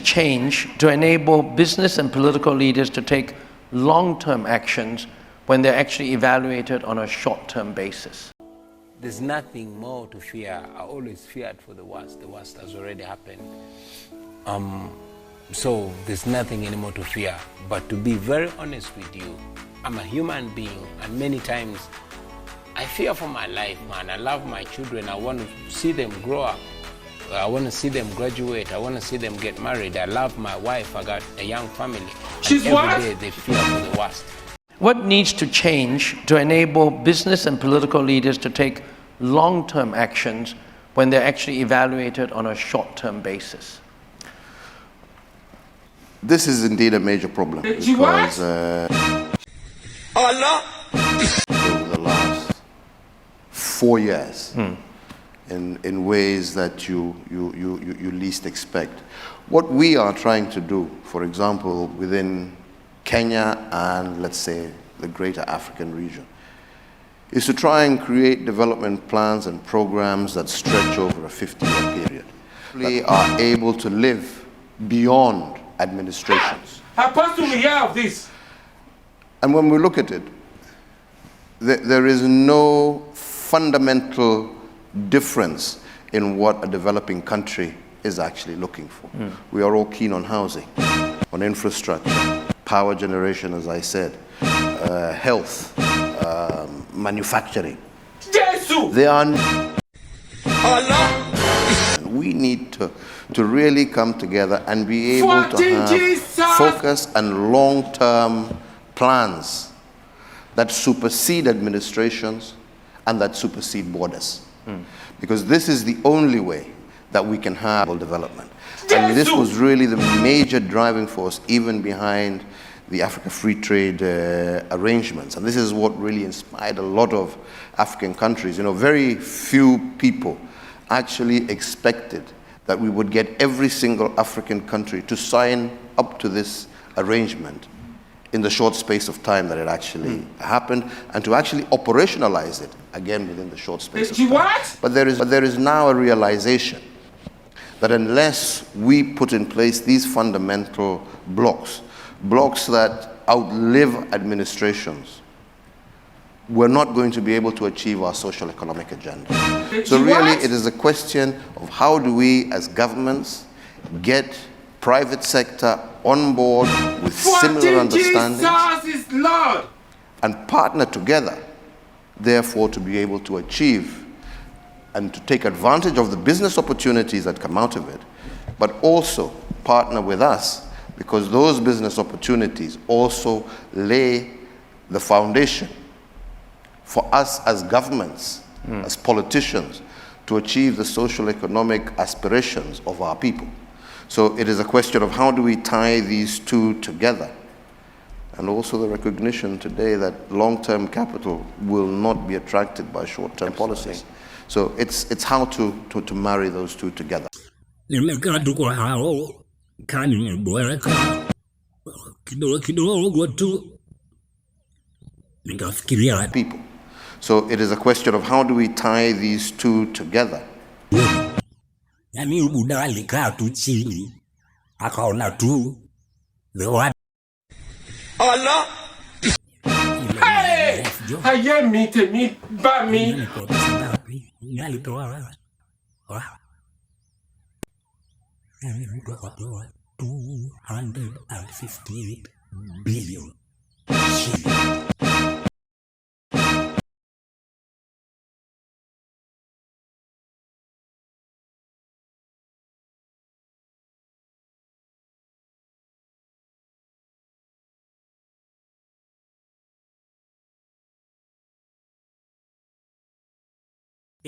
change to enable business and political leaders to take long-term actions when they're actually evaluated on a short-term basis. There's nothing more to fear. I always feared for the worst. The worst has already happened. So there's nothing anymore to fear. But to be very honest with you, I'm a human being, and many times I fear for my life, man. I love my children. I want to see them grow up. I want to see them graduate. I want to see them get married. I love my wife. I got a young family. She's and what? every day they fear for the worst. What needs to change to enable business and political leaders to take long-term actions when they're actually evaluated on a short-term basis? This is indeed a major problem because over the last 4 years, in ways that you least expect. What we are trying to do, for example, within Kenya and, let's say, the greater African region, is to try and create development plans and programs that stretch over a 50-year period. We are able to live beyond administrations. How fast do we hear of this? And when we look at it, there is no fundamental difference in what a developing country is actually looking for. We are all keen on housing, on infrastructure, power generation, as I said, health, manufacturing. Jesus! They are. We need to really come together and be able to have focus and long-term plans that supersede administrations and that supersede borders. Because this is the only way that we can have development. And this was really the major driving force even behind the Africa Free Trade arrangements. And this is what really inspired a lot of African countries. You know, very few people actually expected that we would get every single African country to sign up to this arrangement in the short space of time that it actually happened, and to actually operationalize it again within the short space of time. What? But there is now a realization that unless we put in place these fundamental blocks that outlive administrations, we're not going to be able to achieve our social economic agenda. So really it is a question of how do we as governments get private sector on board with similar understandings Jesus is Lord. and partner together, therefore to be able to achieve and to take advantage of the business opportunities that come out of it, but also partner with us, because those business opportunities also lay the foundation for us as governments, as politicians, to achieve the social economic aspirations of our people. So it is a question of how do we tie these two together, and also the recognition today that long-term capital will not be attracted by short-term policies. So it's how to marry those two together. People. So it is a question of how do we tie these two together. Allah. Hey! Aye mi tèmi bá mi. 258 billion.